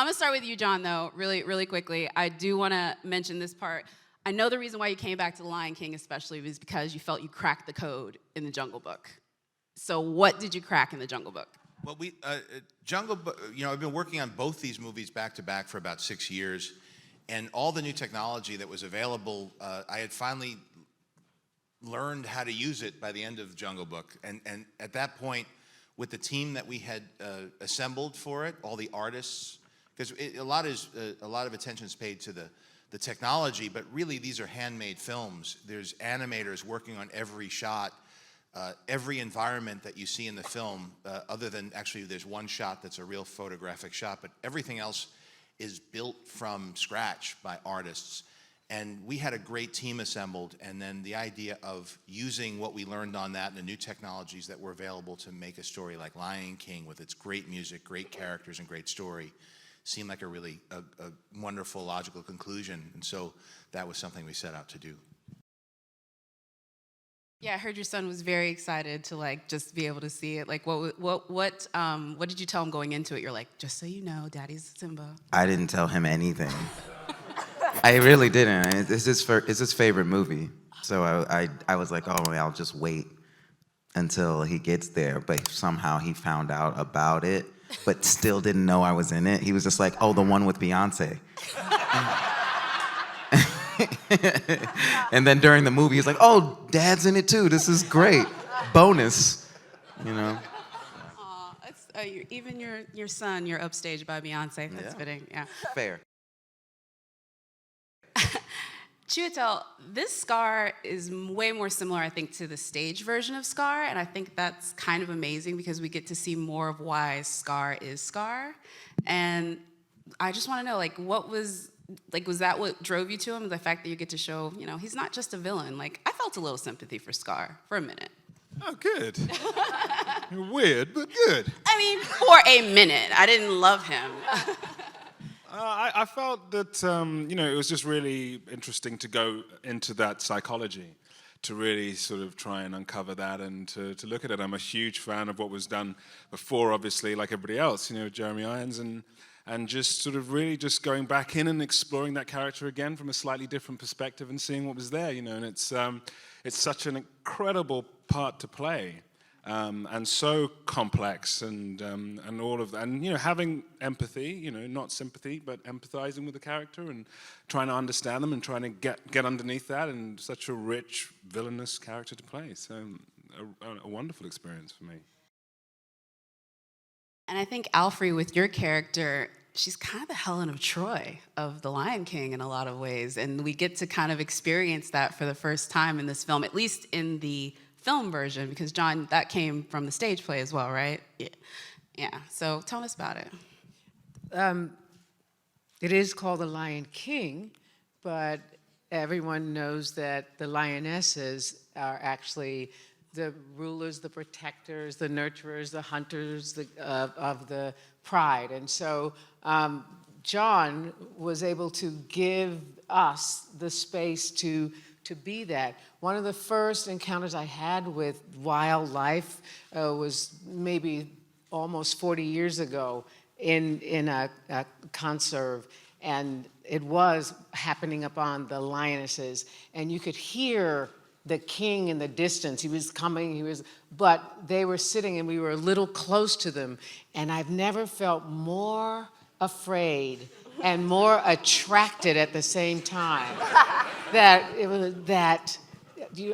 I'm gonna start with you, John, though, really quickly. I do wanna mention this part. I know the reason why you came back to The Lion King especially was because you felt you cracked the code in the Jungle Book. So what did you crack in the Jungle Book? Well, Jungle Book, I've been working on both these movies back to back for about 6 years, and all the new technology that was available, I had finally learned how to use it by the end of Jungle Book. And at that point, with the team that we had assembled for it, all the artists, because a lot of attention is paid to the technology, but really these are handmade films. There's animators working on every shot, every environment that you see in the film, other than actually there's one shot that's a real photographic shot, but everything else is built from scratch by artists. And we had a great team assembled, and then the idea of using what we learned on that and the new technologies that were available to make a story like Lion King with its great music, great characters, and great story seemed like a really wonderful, logical conclusion. And so that was something we set out to do. Yeah, I heard your son was very excited to just be able to see it. Like, what did you tell him going into it? You're like, just so you know, Daddy's Simba. I didn't tell him anything. I really didn't. It's his favorite movie. So I was like, oh, I'll just wait until he gets there. But somehow he found out about it, but still didn't know I was in it. He was just like, oh, the one with Beyoncé. And then during the movie, he's like, oh, Dad's in it too. This is great. Bonus, Aw, even your son, you're upstaged by Beyonce. That's fitting, yeah. Fair. Chiwetel, this Scar is way more similar, I think, to the stage version of Scar, and I think that's kind of amazing because we get to see more of why Scar is Scar. And I just want to know, was that what drove you to him? The fact that you get to show, he's not just a villain. I felt a little sympathy for Scar for a minute. Oh, good. Weird, but good. I mean, for a minute. I didn't love him. I felt that, it was just really interesting to go into that psychology, to really sort of try and uncover that and to look at it. I'm a huge fan of what was done before, obviously, like everybody else, Jeremy Irons, and just sort of really just going back in and exploring that character again from a slightly different perspective and seeing what was there, and it's such an incredible part to play. And so complex and all of that, and having empathy, not sympathy, but empathizing with the character and trying to understand them and trying to get underneath that, and such a rich villainous character to play. So a wonderful experience for me. And I think Alfre, with your character, she's kind of the Helen of Troy of The Lion King in a lot of ways, and we get to kind of experience that for the first time in this film, at least in the film version, because John, that came from the stage play as well, right? Yeah. So tell us about it. It is called The Lion King, but everyone knows that the lionesses are actually the rulers, the protectors, the nurturers, the hunters of the pride. And so John was able to give us the space to be that. One of the first encounters I had with wildlife was maybe almost 40 years ago in a conserve, and it was happening upon the lionesses, and you could hear the king in the distance. He was coming, but they were sitting and we were a little close to them, and I've never felt more afraid and more attracted at the same time.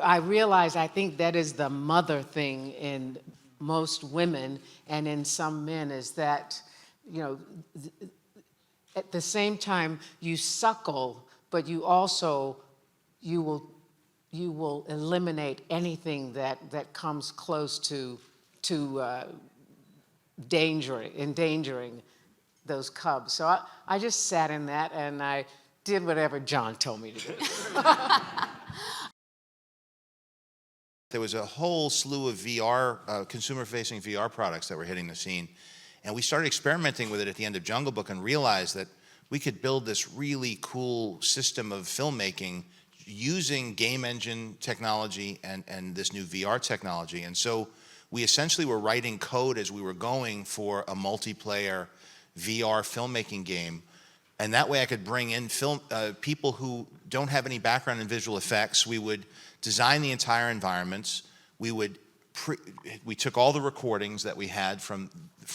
I realize, I think that is the mother thing in most women and in some men, is that, at the same time you suckle, but you also, you will eliminate anything that comes close to endangering those cubs. So I just sat in that and I did whatever John told me to do. There was a whole slew of VR, consumer-facing VR products that were hitting the scene. And we started experimenting with it at the end of Jungle Book and realized that we could build this really cool system of filmmaking using game engine technology and this new VR technology. And so we essentially were writing code as we were going for a multiplayer VR filmmaking game. And that way I could bring in people who don't have any background in visual effects. We would design the entire environments. We took all the recordings that we had from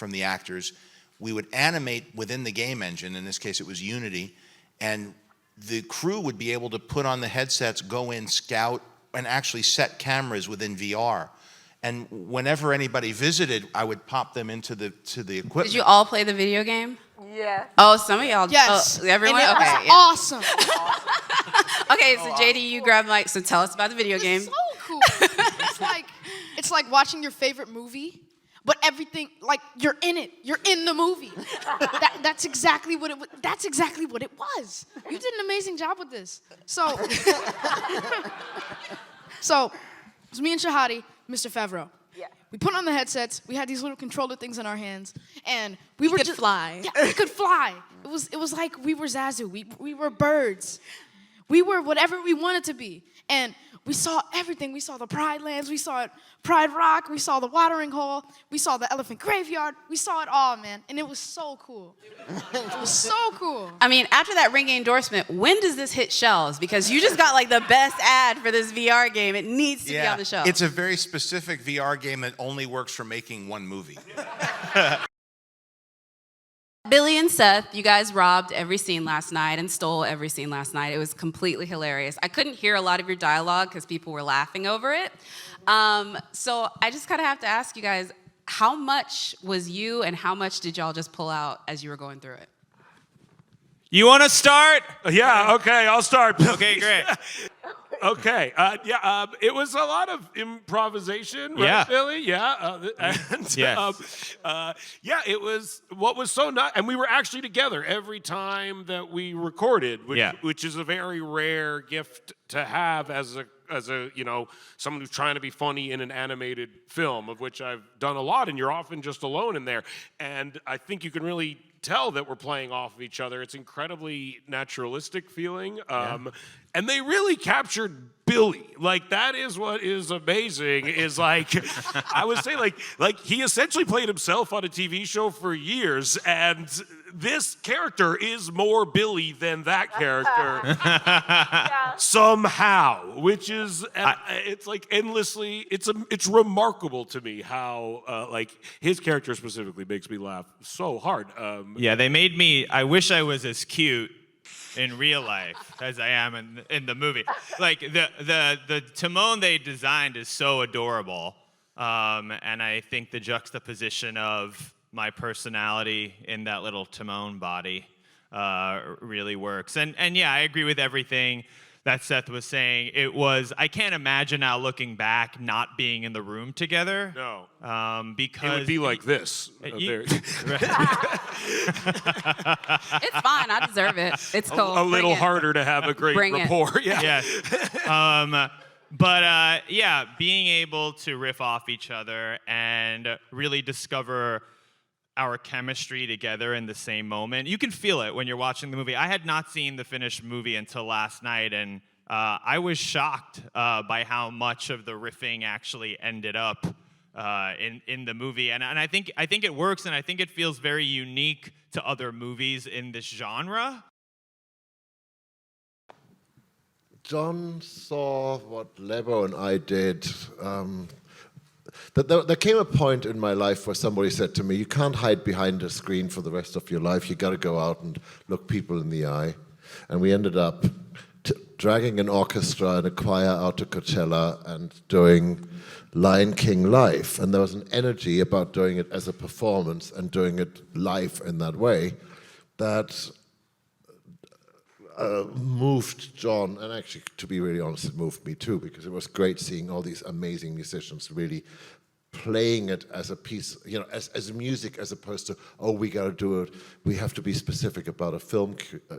the actors. We would animate within the game engine. In this case, it was Unity. And the crew would be able to put on the headsets, go in, scout, and actually set cameras within VR. And whenever anybody visited, I would pop them into the equipment. Did you all play the video game? Yeah. Oh, some of y'all. Yes. Oh, everyone? And it Okay. was Yeah. awesome. Okay, so JD, you grab mic. So tell us about the video game. It's so cool. It's like watching your favorite movie, but everything, like, you're in it. You're in the movie. That's exactly what it was. That's exactly what it was. You did an amazing job with this. So it was me and Shahadi, Mr. Favreau. Yeah. We put on the headsets. We had these little controller things in our hands, and we were could just fly. Yeah, we could fly. It was like we were Zazu. We were birds. We were whatever we wanted to be, and we saw everything. We saw the Pride Lands. We saw Pride Rock. We saw the watering hole. We saw the elephant graveyard. We saw it all, man, and it was so cool. It was so cool. I mean, after that ringing endorsement, when does this hit shelves? Because you just got like the best ad for this VR game. It needs to be on the shelf. It's a very specific VR game that only works for making one movie. Billy and Seth, you guys robbed every scene last night and stole every scene last night. It was completely hilarious. I couldn't hear a lot of your dialogue because people were laughing over it. So I just kind of have to ask you guys, how much was you and how much did y'all just pull out as you were going through it? You want to start? Yeah, okay, I'll start. Okay, great. Okay, it was a lot of improvisation, right, Yeah. Billy? Yeah, Yes. Yeah, it was what was so nice, and we were actually together every time that we recorded, which is a very rare gift to have as a someone who's trying to be funny in an animated film, of which I've done a lot, and you're often just alone in there, and I think you can really tell that we're playing off of each other. It's incredibly naturalistic feeling. And they really captured Billy. Like, that is what is amazing, is like, I would say like he essentially played himself on a TV show for years, and this character is more Billy than that character somehow, which is, it's like endlessly, it's remarkable to me how, like, his character specifically makes me laugh so hard. Yeah, they made me, I wish I was as cute in real life as I am in the movie. Like, the Timon they designed is so adorable. And I think the juxtaposition of my personality in that little Timon body really works. And yeah, I agree with everything that Seth was saying. It was, I can't imagine now looking back not being in the room together. No. Because it would be like this. It's fine. I deserve it. It's cool. A little Bring it. harder to have a great Bring it. rapport. Yeah. Yeah, being able to riff off each other and really discover our chemistry together in the same moment. You can feel it when you're watching the movie. I had not seen the finished movie until last night, and I was shocked by how much of the riffing actually ended up in the movie. And I think it works, and I think it feels very unique to other movies in this genre. John saw what Lebo and I did. There came a point in my life where somebody said to me, you can't hide behind a screen for the rest of your life. You got to go out and look people in the eye. And we ended up dragging an orchestra and a choir out to Coachella and doing Lion King live. And there was an energy about doing it as a performance and doing it live in that way that moved John, and actually, to be really honest, it moved me too, because it was great seeing all these amazing musicians really playing it as a piece, as music, as opposed to, oh, we got to do it, we have to be specific about a film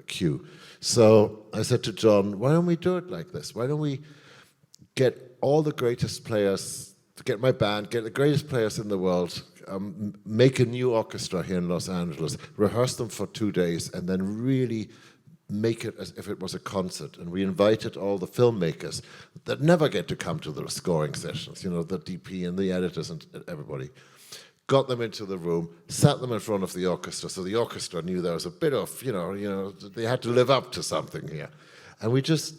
cue. So I said to John, why don't we do it like this? Why don't we get all the greatest players, get my band, get the greatest players in the world, make a new orchestra here in Los Angeles, rehearse them for 2 days, and then really make it as if it was a concert. And we invited all the filmmakers that never get to come to the scoring sessions, the DP and the editors and everybody. got them into the room, sat them in front of the orchestra, so the orchestra knew there was a bit of, they had to live up to something here. And we just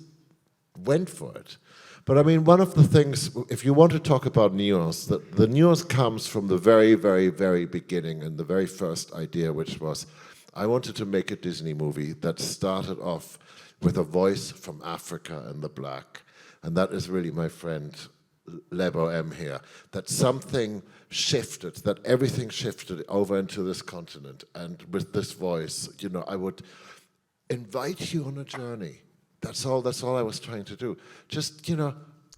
went for it. But I mean, one of the things, if you want to talk about nuance, the nuance comes from the very, very, very beginning and the very first idea, which was, I wanted to make a Disney movie that started off with a voice from Africa and the black. And that is really my friend Lebo M here, that something shifted, that everything shifted over into this continent. And with this voice, I would invite you on a journey. That's all I was trying to do. Just,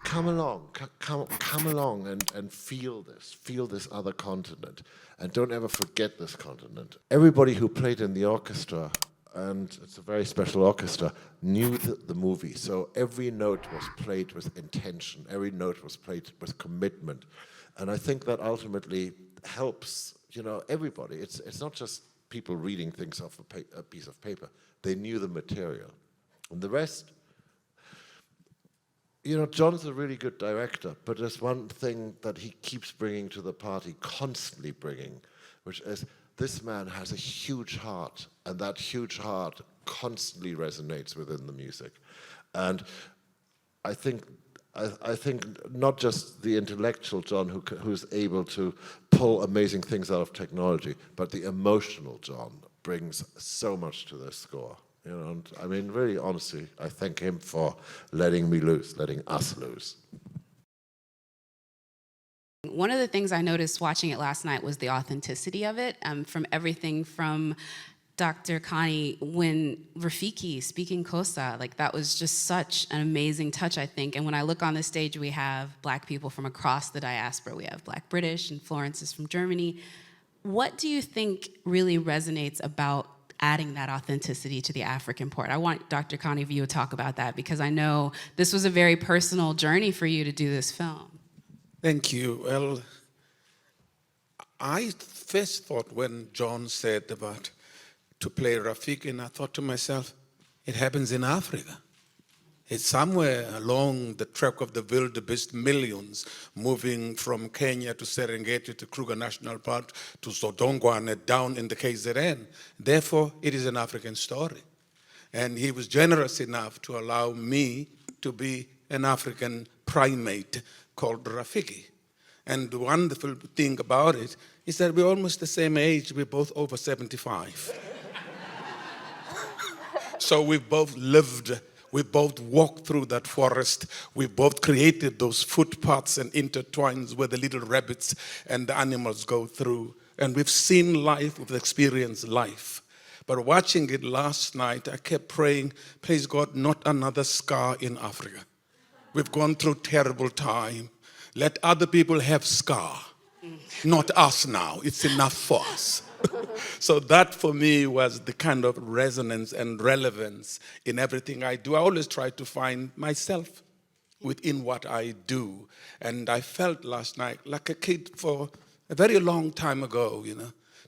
come along and feel this other continent. And don't ever forget this continent. Everybody who played in the orchestra, and it's a very special orchestra, knew the movie. So every note was played with intention. Every note was played with commitment. And I think that ultimately helps, everybody. It's not just people reading things off a piece of paper. They knew the material. And the rest, John's a really good director, but there's one thing that he keeps bringing to the party, constantly bringing, which is this man has a huge heart, and that huge heart constantly resonates within the music. And I think not just the intellectual John who's able to pull amazing things out of technology, but the emotional John brings so much to this score. And I mean, really, honestly, I thank him for letting me loose, letting us loose. One of the things I noticed watching it last night was the authenticity of it, from everything from Dr. Kani, when Rafiki speaking Xhosa, that was just such an amazing touch, I think. And when I look on the stage, we have Black people from across the diaspora. We have Black British, and Florence is from Germany. What do you think really resonates about adding that authenticity to the African part? I want Dr. Kani if you would talk about that, because I know this was a very personal journey for you to do this film. Thank you. Well, I first thought when John said about to play Rafiki, and I thought to myself, it happens in Africa. It's somewhere along the track of the wildebeest, millions moving from Kenya to Serengeti to Kruger National Park to Sodongwane down in the KZN. Therefore, it is an African story. And he was generous enough to allow me to be an African primate called Rafiki. And the wonderful thing about it is that we're almost the same age. We're both over 75. So we've both lived. We both walked through that forest. We both created those footpaths and intertwines where the little rabbits and the animals go through. And we've seen life, we've experienced life. But watching it last night, I kept praying, please God, not another scar in Africa. We've gone through terrible time. Let other people have scar, not us now. It's enough for us. So that for me was the kind of resonance and relevance in everything I do. I always try to find myself within what I do. And I felt last night like a kid for a very long time ago,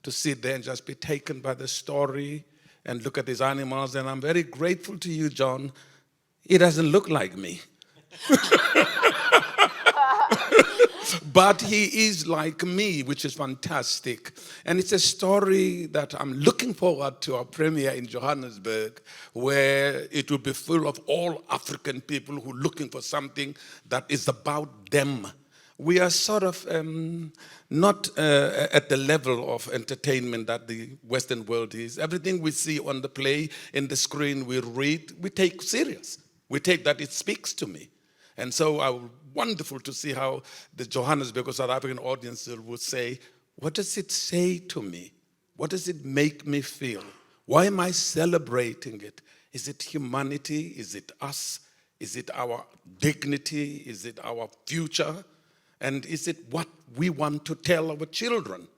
to sit there and just be taken by the story and look at these animals. And I'm very grateful to you, John. It doesn't look like me. But he is like me, which is fantastic. And it's a story that I'm looking forward to our premiere in Johannesburg, where it will be full of all African people who are looking for something that is about them. We are sort of not at the level of entertainment that the Western world is. Everything we see on the play, in the screen, we read, we take serious. We take that it speaks to me. And so wonderful to see how the Johannesburg or South African audience would say, what does it say to me? What does it make me feel? Why am I celebrating it? Is it humanity? Is it us? Is it our dignity? Is it our future? And is it what we want to tell our children?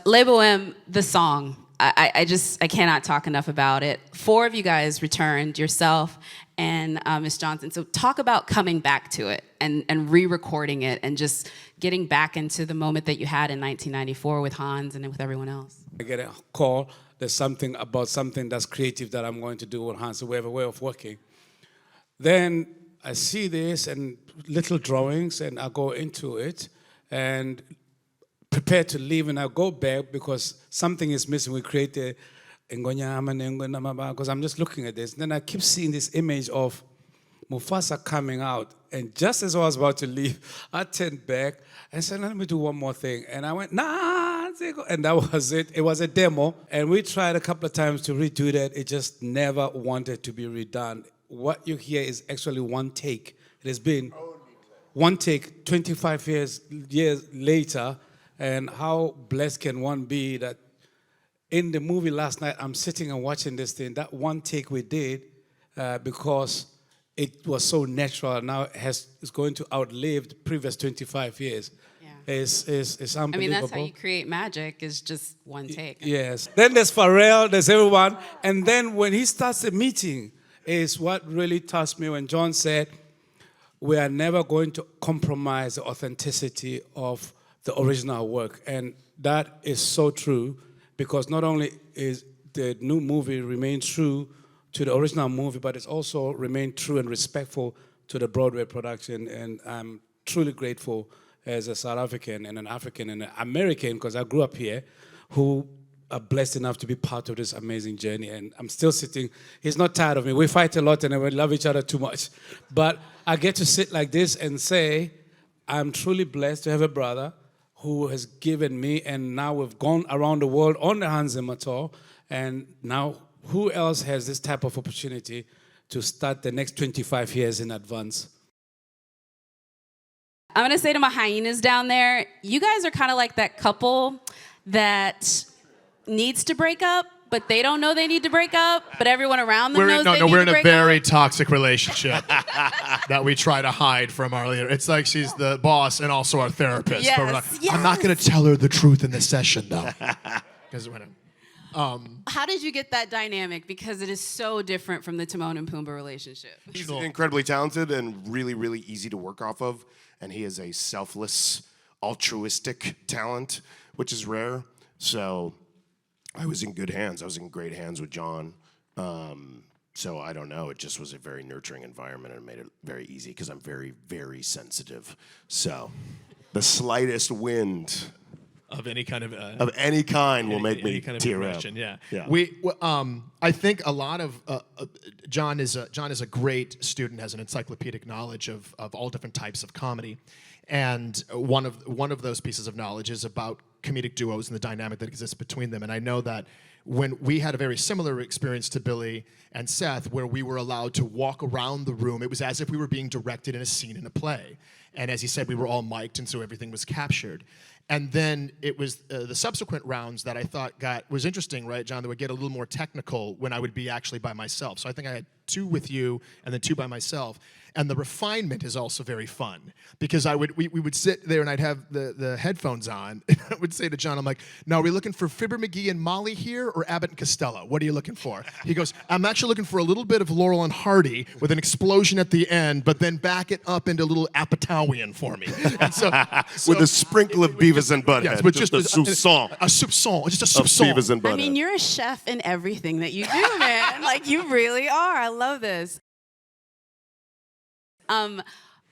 Lebo M, the song. I cannot talk enough about it. 4 of you guys returned, yourself and Ms. Johnson. So talk about coming back to it and re-recording it and just getting back into the moment that you had in 1994 with Hans and with everyone else. I get a call, there's something about something that's creative that I'm going to do with Hans, so we have a way of working. Then I see this and little drawings and I go into it, and prepared to leave and I go back because something is missing. We create the because I'm just looking at this. And then I keep seeing this image of Mufasa coming out. And just as I was about to leave, I turned back and said, let me do one more thing. And I went, nah, and that was it. It was a demo. And we tried a couple of times to redo that. It just never wanted to be redone. What you hear is actually one take. It has been one take 25 years later. And how blessed can one be that in the movie last night, I'm sitting and watching this thing. That one take we did, because it was so natural, now it's going to outlive the previous 25 years. Yeah. It's unbelievable. I mean, that's how you create magic, is just one take. Yes. Then there's Pharrell, there's everyone. And then when he starts the meeting, is what really touched me when John said, we are never going to compromise the authenticity of the original work. And that is so true. Because not only is the new movie remain true to the original movie, but it's also remained true and respectful to the Broadway production. And I'm truly grateful as a South African and an African and an American, because I grew up here, who are blessed enough to be part of this amazing journey. And I'm still sitting, he's not tired of me. We fight a lot and we love each other too much. But I get to sit like this and say, I'm truly blessed to have a brother who has given me, and now we've gone around the world on the Hans Zimmer tour, and now who else has this type of opportunity to start the next 25 years in advance? I'm gonna say to my hyenas down there, you guys are kind of like that couple that needs to break up, but they don't know they need to break up, but everyone around them knows they need to break up. We're in a very toxic relationship that we try to hide from our leader. It's like she's the boss and also our therapist. Yes, But we're like, yes. I'm not going to tell her the truth in this session, though. Because How did you get that dynamic? Because it is so different from the Timon and Pumbaa relationship. He's incredibly talented and really, really easy to work off of. And he is a selfless, altruistic talent, which is rare. So I was in good hands. I was in great hands with John. So I don't know. It just was a very nurturing environment and it made it very easy because I'm very, very sensitive. So the slightest wind of any kind of will make me kind of tear up. aggression, yeah. Yeah. I think a lot of John is a great student, has an encyclopedic knowledge of all different types of comedy, and one of those pieces of knowledge is about comedic duos and the dynamic that exists between them. And I know that when we had a very similar experience to Billy and Seth, where we were allowed to walk around the room, it was as if we were being directed in a scene in a play. And as he said, we were all mic'd, and so everything was captured. And then it was the subsequent rounds that I thought was interesting, right, John, that would get a little more technical when I would be actually by myself. So I think I had 2 with you and then 2 by myself. And the refinement is also very fun, because we would sit there and I'd have the headphones on, and I would say to John, I'm like, now are we looking for Fibber McGee and Molly here, or Abbott and Costello? What are you looking for? He goes, I'm actually looking for a little bit of Laurel and Hardy with an explosion at the end, but then back it up into a little Apatowian for me. And so with a sprinkle of Beavis and Butthead. Yes, but just a soupçon. A soupçon, just a Of soupçon. Beavis and Butthead. I mean, you're a chef in everything that you do, man. Like, you really are. I love this.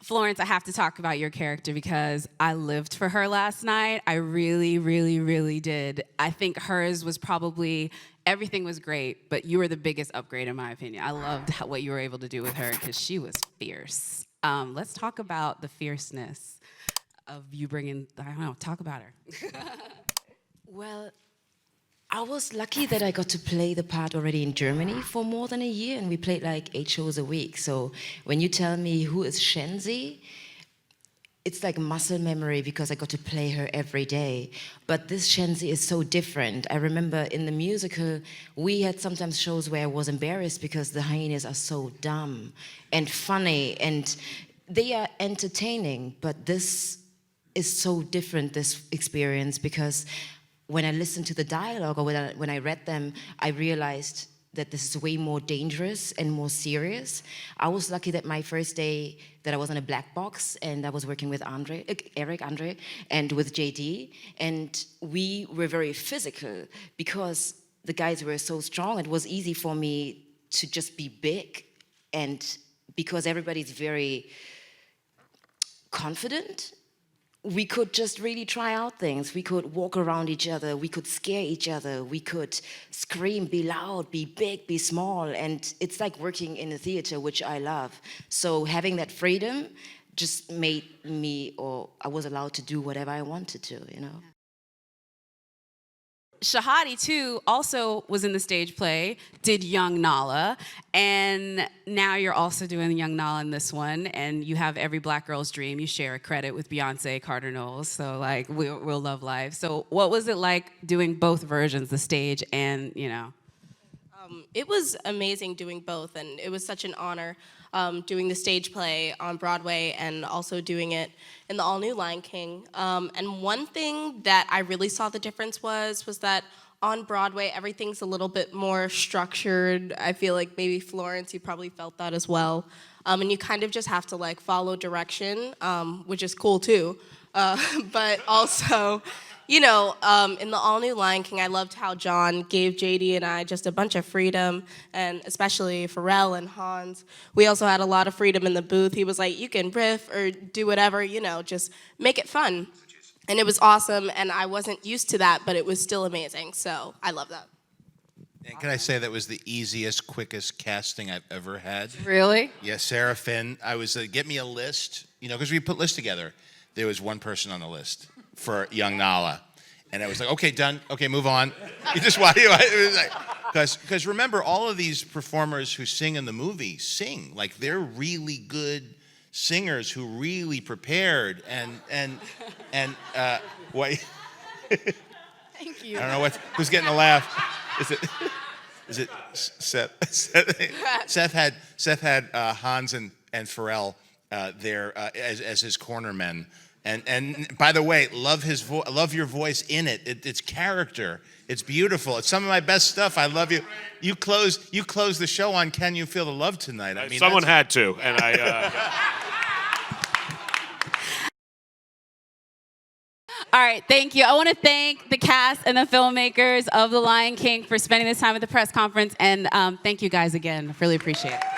Florence, I have to talk about your character because I lived for her last night. I really, really, really did. I think hers was probably, everything was great, but you were the biggest upgrade in my opinion. I loved what you were able to do with her because she was fierce. Let's talk about the fierceness of you bringing, I don't know, talk about her. Well, I was lucky that I got to play the part already in Germany for more than a year, and we played like 8 shows a week. So when you tell me who is Shenzi, it's like muscle memory because I got to play her every day. But this Shenzi is so different. I remember in the musical, we had sometimes shows where I was embarrassed because the hyenas are so dumb and funny, and they are entertaining, but this is so different, this experience, because when I listened to the dialogue or when I read them, I realized that this is way more dangerous and more serious. I was lucky that my first day that I was in a black box and I was working with Eric, and with JD, and we were very physical because the guys were so strong. It was easy for me to just be big, and because everybody's very confident, we could just really try out things. We could walk around each other. We could scare each other. We could scream, be loud, be big, be small. And it's like working in a theater, which I love. So having that freedom just made me, or I was allowed to do whatever I wanted to, you know? Shahadi, too, also was in the stage play, did Young Nala, and now you're also doing Young Nala in this one, and you have Every Black Girl's Dream. You share a credit with Beyoncé, Carter Knowles, so like, we'll love live. So what was it like doing both versions, the stage and, you know? It was amazing doing both, and it was such an honor doing the stage play on Broadway and also doing it in the all-new Lion King. And one thing that I really saw the difference was that on Broadway, everything's a little bit more structured. I feel like maybe Florence, you probably felt that as well. And you kind of just have to like follow direction, which is cool too. But also, you know, in the all-new Lion King, I loved how John gave JD and I just a bunch of freedom, and especially Pharrell and Hans. We also had a lot of freedom in the booth. He was like, you can riff or do whatever, you know, just make it fun. And it was awesome, and I wasn't used to that, but it was still amazing, so I love that. And can I say that was the easiest, quickest casting I've ever had? Really? Yeah, Sarah Finn. I was, get me a list, you know, because we put lists together. There was one person on the list for Young Nala. And I was like, okay, done. Okay, move on. You just want, because remember, all of these performers who sing in the movie sing. Like, they're really good singers who really prepared. And what? Thank you. I don't know who's getting a laugh. Is it Seth? Seth had Hans and Pharrell there as his cornermen. And by the way, love your voice in it. It's character. It's beautiful. It's some of my best stuff. I love you. You close the show on "Can You Feel the Love Tonight?" I mean, someone had to, and I. All right, thank you. I want to thank the cast and the filmmakers of The Lion King for spending this time at the press conference, and thank you guys again. Really appreciate it.